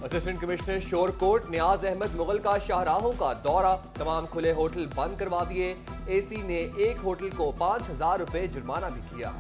Assistant commissioner Shorkot नियाज अहमद मुगल का शाहराहों का दौरा, तमाम खुले होटल बंद करवा दिए। एसी ने एक होटल को 5,000 रुपए जुर्माना भी किया।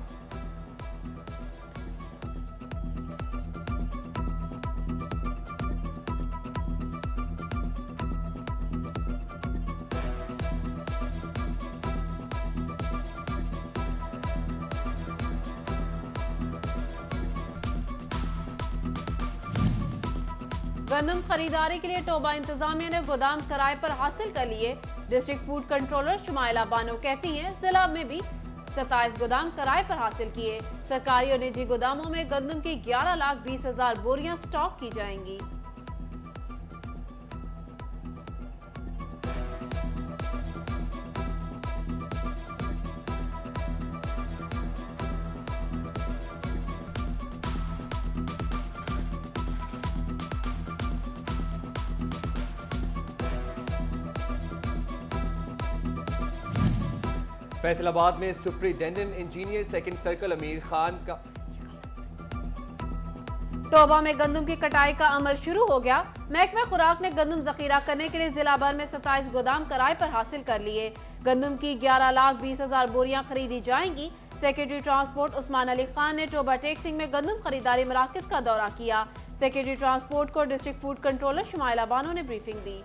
गंदम खरीदारी के लिए टोबा इंतजामिया ने गोदाम किराए पर हासिल कर लिए। District food controller Shumaila Bano कहती हैं, जिला में भी 27 गोदाम किराए पर हासिल किए। सरकारी और निजी गोदामों में गंदम की 11,20,000 बोरियां स्टॉक की जाएंगी। फैसलाबाद में सुप्रिंटेंडेंट इंजीनियर सेकंड सर्कल अमीर खान का टोबा में गंदम की कटाई का अमल शुरू हो गया। महकमा खुराक ने गंदम जखीरा करने के लिए जिला भर में 27 गोदाम किराए पर हासिल कर लिए। गंदम की 11,20,000 बोरियां खरीदी जाएंगी। सेक्रेटरी ट्रांसपोर्ट उस्मान अली खान ने टोबा टेक्सिंग में गंदम खरीदारी मराकज का दौरा किया। सेक्रेटरी ट्रांसपोर्ट को district food controller Shumaila Bano ने ब्रीफिंग दी।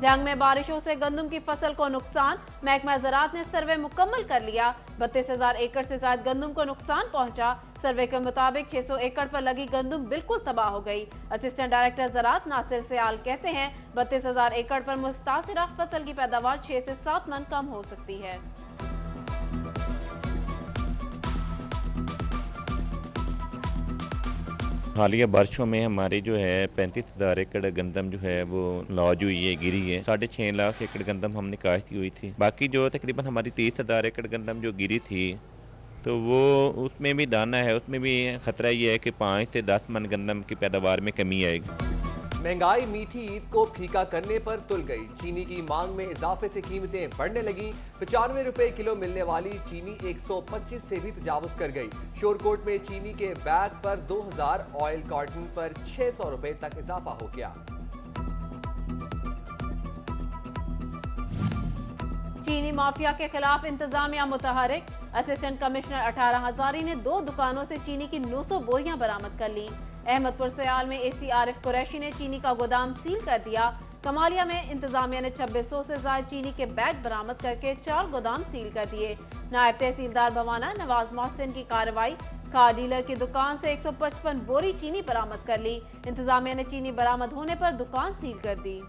जंग में बारिशों से गंदम की फसल को नुकसान, महकमा ज़राअत ने सर्वे मुकम्मल कर लिया। 32,000 एकड़ से ज्यादा गंदम को नुकसान पहुंचा। सर्वे के मुताबिक 600 एकड़ पर लगी गंदम बिल्कुल तबाह हो गई। असिस्टेंट डायरेक्टर ज़राअत नासिर सयाल कहते हैं, 32,000 एकड़ पर मुस्तासिरा फसल की पैदावार 6 से 7 मन कम हो सकती है। हालिया बारिशों में हमारी जो है 35,000 एकड़ गंदम जो है वो लॉज हुई है, गिरी है। 6.5 लाख एकड़ गंदम हमने काश्त की हुई थी। बाकी जो तकरीबन हमारी 30,000 एकड़ गंदम जो गिरी थी, तो वो उसमें भी दाना है, उसमें भी खतरा ये है कि 5 से 10 मन गंदम की पैदावार में कमी आएगी। महंगाई मीठी ईद को फीका करने पर तुल गई। चीनी की मांग में इजाफे से कीमतें बढ़ने लगी। 95 रुपए किलो मिलने वाली चीनी 125 से भी तजावुज कर गई। शोरकोट में चीनी के बैग पर 2,000, ऑयल कार्टन पर 600 रुपए तक इजाफा हो गया। चीनी माफिया के खिलाफ इंतजामिया मुतहरिक। असिस्टेंट कमिश्नर 18 हजारी ने 2 दुकानों से चीनी की 900 बोरियां बरामद कर ली। अहमदपुर सयाल में एसी आरिफ कुरैशी ने चीनी का गोदाम सील कर दिया। कमालिया में इंतजामिया ने 2600 से ज्यादा चीनी के बैग बरामद करके 4 गोदाम सील कर दिए। नायब तहसीलदार भवाना नवाज मोहसिन की कार्रवाई। कार डीलर की दुकान से 155 बोरी चीनी बरामद कर ली। इंतजामिया ने चीनी बरामद होने पर दुकान सील कर दी।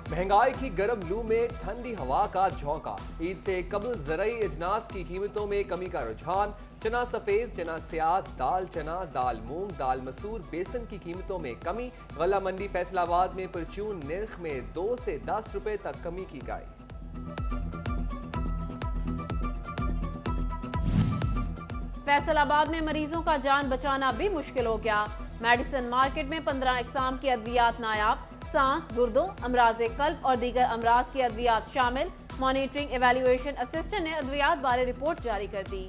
महंगाई की गर्म लू में ठंडी हवा का झोंका। ईद से कबल ज़रई अजनास की कीमतों में कमी का रुझान। चना सफेद, चना स्याद, दाल चना, दाल मूंग, दाल मसूर, बेसन की कीमतों में कमी। गला मंडी फैसलाबाद में परचून निर्ख में 2 से 10 रुपए तक कमी की गई। फैसलाबाद में मरीजों का जान बचाना भी मुश्किल हो गया। मेडिसिन मार्केट में 15 अक़साम की अद्वियात नायाब। सांस, गुर्दों, अमराज़े कल्ब और दीगर अमराज की अद्वियात शामिल। मॉनिटरिंग एवेल्युएशन असिस्टेंट ने अद्वियात बारे रिपोर्ट जारी कर दी।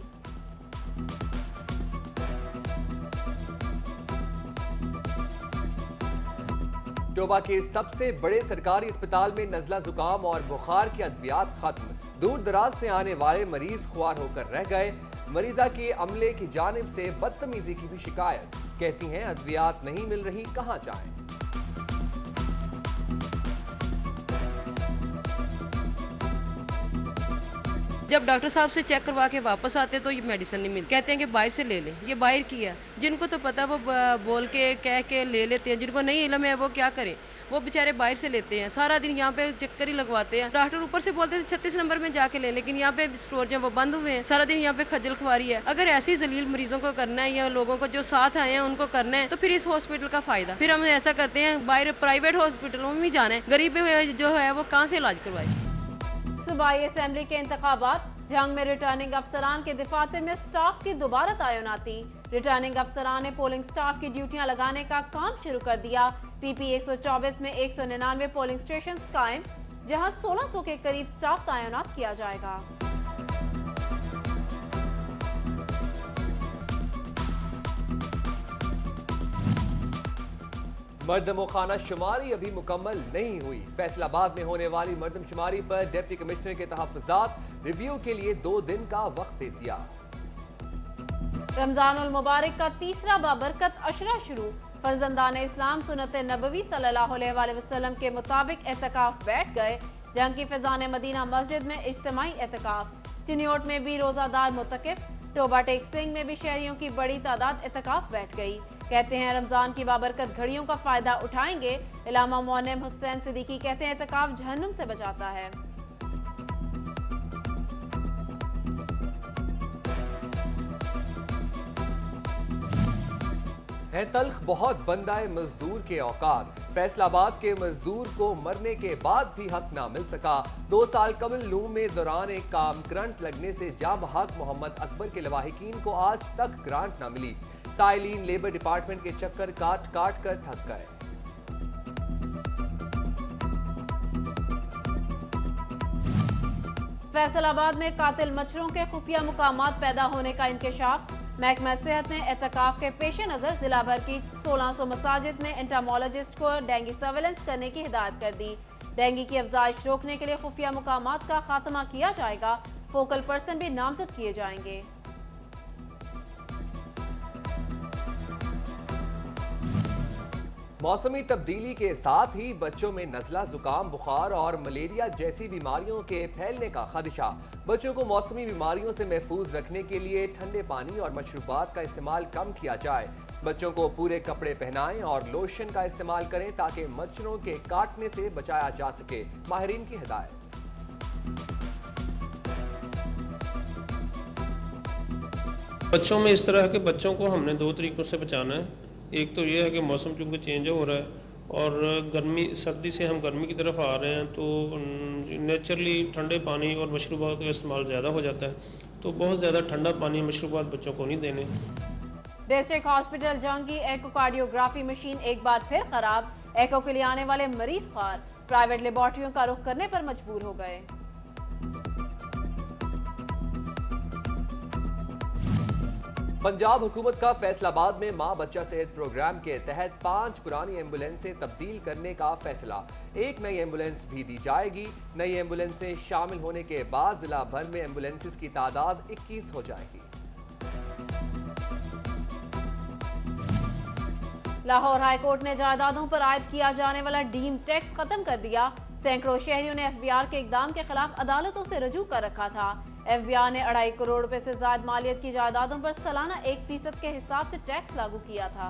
टोबा के सबसे बड़े सरकारी अस्पताल में नजला जुकाम और बुखार की अद्वियात खत्म। दूर दराज से आने वाले मरीज खुआर होकर रह गए। मरीजा के अमले की जानिब से बदतमीजी की भी शिकायत। कहती हैं अद्वियात नहीं मिल रही, कहां जाएं। जब डॉक्टर साहब से चेक करवा के वापस आते तो ये मेडिसिन नहीं मिलती, कहते हैं कि बाहर से ले लें। ये बाहर की है, जिनको तो पता वो बोल के कह के ले लेते हैं, जिनको नहीं इल्म है वो क्या करें, वो बेचारे बाहर से लेते हैं। सारा दिन यहाँ पे चक्कर ही लगवाते हैं। डॉक्टर ऊपर से बोलते थे 36 नंबर में जाके ले, लेकिन यहाँ पे स्टोर जो वो बंद हुए हैं। सारा दिन यहाँ पे खज्जल खुआरी है। अगर ऐसी जलील मरीजों को करना है या लोगों को जो साथ आए हैं उनको करना है, तो फिर इस हॉस्पिटल का फायदा। फिर हम ऐसा करते हैं बाहर प्राइवेट हॉस्पिटलों में भी जाना है। गरीब जो है वो कहाँ से इलाज करवाए। सूबाई असेंबली के इंतखाबात। जंग में रिटर्निंग अफसरान के दिफातर में स्टाफ की दोबारा तैनाती। रिटर्निंग अफसरान ने पोलिंग स्टाफ की ड्यूटियां लगाने का काम शुरू कर दिया। पीपी 124 में 199 पोलिंग स्टेशन कायम। जहां 1600 के करीब स्टाफ तैनात किया जाएगा। मर्दमखाना शुमारी अभी मुकम्मल नहीं हुई। फैसलाबाद में होने वाली मर्दमशुमारी पर डिप्टी कमिश्नर के तहफ्फुज़ात रिव्यू के लिए 2 दिन का वक्त दे दिया। रमजानुल मुबारक का तीसरा बाबरकत अशरा शुरू। फर्जंदान इस्लाम सुन्नत नबवी सल्लल्लाहु अलैहि वसल्लम के मुताबिक एतकाफ बैठ गए। जंग की फैजान मदीना मस्जिद में इज्तिमाई एतकाफ। चिन्योट में भी रोजादार मुतकिफ। टोबा टेक सिंह में भी शहरियों की बड़ी तादाद एतकाफ बैठ गई। कहते हैं रमजान की बाबरकत घड़ियों का फायदा उठाएंगे। इलामा मोनेम हुसैन सिद्दीकी कहते हैं एतकाफ जहन्नुम से बचाता है। तल्ख बहुत बंदाए मजदूर के औकात। फैसलाबाद के मजदूर को मरने के बाद भी हक ना मिल सका। 2 साल कबल लूम में दौरान एक काम करंट लगने से जाबहक मोहम्मद अकबर के लवाहिकीन को आज तक ग्रांट ना मिली। साइलिन लेबर डिपार्टमेंट के चक्कर काट काट कर थक गए। फैसलाबाद में कातिल मच्छरों के खुफिया मुकामात पैदा होने का इंकशाफ। महकमा सेहत ने एहतिकाफ के पेश नजर जिला भर की 1600 मसाजिद में एंटामोलॉजिस्ट को डेंगू सर्वेलेंस करने की हिदायत कर दी। डेंगू की अफजाइश रोकने के लिए खुफिया मुकामात का खात्मा किया जाएगा। फोकल पर्सन भी नामजद किए जाएंगे। मौसमी तब्दीली के साथ ही बच्चों में नज़ला, जुकाम, बुखार और मलेरिया जैसी बीमारियों के फैलने का खदशा। बच्चों को मौसमी बीमारियों से महफूज रखने के लिए ठंडे पानी और मशरूबात का इस्तेमाल कम किया जाए। बच्चों को पूरे कपड़े पहनाएं और लोशन का इस्तेमाल करें ताकि मच्छरों के काटने से बचाया जा सके। माहिरीन की हिदायत। बच्चों में इस तरह के बच्चों को हमने 2 तरीकों से बचाना है। एक तो ये है कि मौसम चूंकि चेंज हो रहा है और सर्दी से हम गर्मी की तरफ आ रहे हैं, तो नेचुरली ठंडे पानी और मशरूबात का इस्तेमाल ज़्यादा हो जाता है। तो बहुत ज़्यादा ठंडा पानी मशरूबात बच्चों को नहीं देने। डिस्ट्रिक्ट हॉस्पिटल जंग की एकोकार्डियोग्राफी मशीन एक बार फिर खराब। एको के लिए आने वाले मरीज ख्वार प्राइवेट लेबोरेटरियों का रुख करने पर मजबूर हो गए। पंजाब हुकूमत का फैसलाबाद में मां बच्चा सेहत प्रोग्राम के तहत 5 पुरानी एम्बुलेंसें तब्दील करने का फैसला। एक नई एम्बुलेंस भी दी जाएगी। नई एम्बुलेंसें शामिल होने के बाद जिला भर में एम्बुलेंसेस की तादाद 21 हो जाएगी। लाहौर हाईकोर्ट ने जायदादों पर आयद किया जाने वाला डीम टैक्स खत्म कर दिया। सैकड़ों शहरियों ने एफबीआर के इकदाम के खिलाफ अदालतों से रजू कर रखा था। एफबीआर ने 2.5 करोड़ रुपए से ज्यादा मालियत की जायदादों पर सालाना 1% के हिसाब से टैक्स लागू किया था।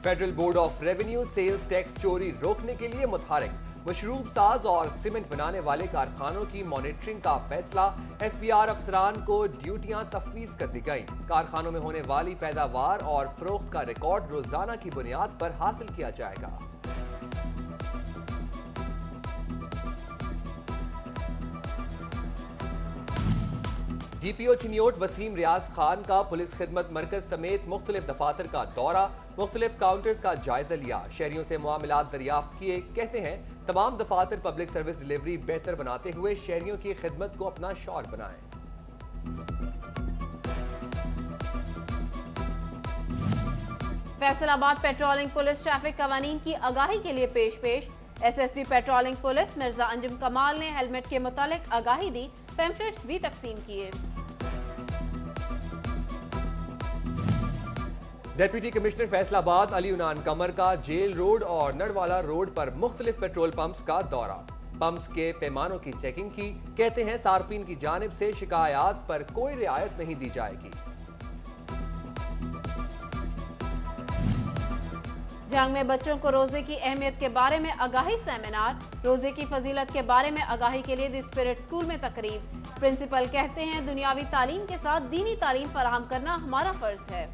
Federal Board of Revenue sales tax चोरी रोकने के लिए मुतहरिक। मशरूब साज और सीमेंट बनाने वाले कारखानों की मॉनिटरिंग का फैसला। एफबीआर अफसरान को ड्यूटियां तफवीज कर दी गई। कारखानों में होने वाली पैदावार और फरोख्त का रिकॉर्ड रोजाना की बुनियाद पर हासिल किया जाएगा। डीपीओ चिन्योट वसीम रियाज खान का पुलिस खिदमत मरकज समेत मुख्तलिफ दफातर का दौरा, मुख्तलिफ काउंटर्स का जायजा लिया, शहरियों से मामलात दरियाफ्त किए। कहते हैं तमाम दफातर पब्लिक सर्विस डिलीवरी बेहतर बनाते हुए शहरियों की खिदमत को अपना शौर बनाएं। फैसलाबाद पेट्रोलिंग पुलिस ट्रैफिक कवानीन की आगाही के लिए पेश। SSP patrolling police Mirza Anjum कमाल ने हेलमेट के मुतालिक आगाही दी, पैम्फलेट्स भी तकसीम किए। डेप्यूटी कमिश्नर फैसलाबाद अली उनान कमर का जेल रोड और नरवाला रोड पर मुख्तलिफ पेट्रोल पंप्स का दौरा, पंप्स के पैमानों की चेकिंग की। कहते हैं सार्फिन की जानिब से शिकायत पर कोई रियायत नहीं दी जाएगी। जंग में बच्चों को रोजे की अहमियत के बारे में आगाही सेमिनार, रोजे की फजीलत के बारे में आगाही के लिए द स्पिरिट स्कूल में तकरीब। प्रिंसिपल कहते हैं दुनियावी तालीम के साथ दीनी तालीम फराहम करना हमारा फर्ज है।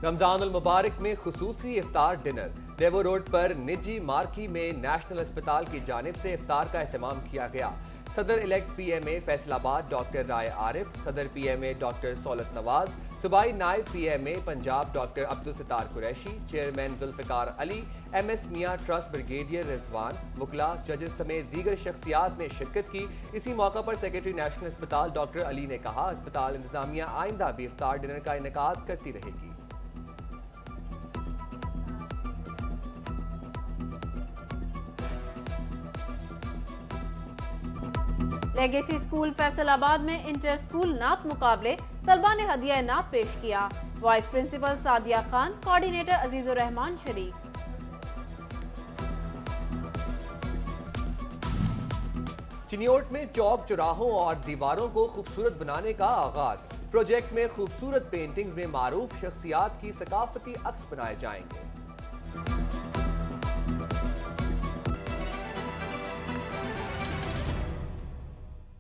रमजानुल मुबारक में खुसूसी इफ्तार डिनर, लेवो रोड पर निजी मार्की में नेशनल अस्पताल की जानिब से इफ्तार का एहतमाम किया गया। सदर elect PMA Faisalabad doctor Rai Arif, सदर पीएमए डॉक्टर सौलत नवाज, सूबाई नायब PMA Punjab doctor Abdul Sattar Qureshi, chairman Zulfiqar Ali, MS Mian trust brigadier Rizwan, वकला, जजेस समेत दीगर शख्सियात ने शिरकत की। इसी मौका पर सेक्रेटरी नेशनल अस्पताल डॉक्टर अली ने कहा, अस्पताल इंतजामिया आइंदा भी इफ्तार डिनर का इनेकाद करती रहेगी। लेगेसी स्कूल फैसलाबाद में इंटर स्कूल नात मुकाबले, तलबा ने हदिया नात पेश किया। Vice principal Sadia Khan, coordinator Azizur Rahman शरीक। चिन्योट में चौक चौराहों और दीवारों को खूबसूरत बनाने का आगाज। प्रोजेक्ट में खूबसूरत पेंटिंग्स में मारूफ शख्सियात की सकाफती अक्स बनाए जाएंगे।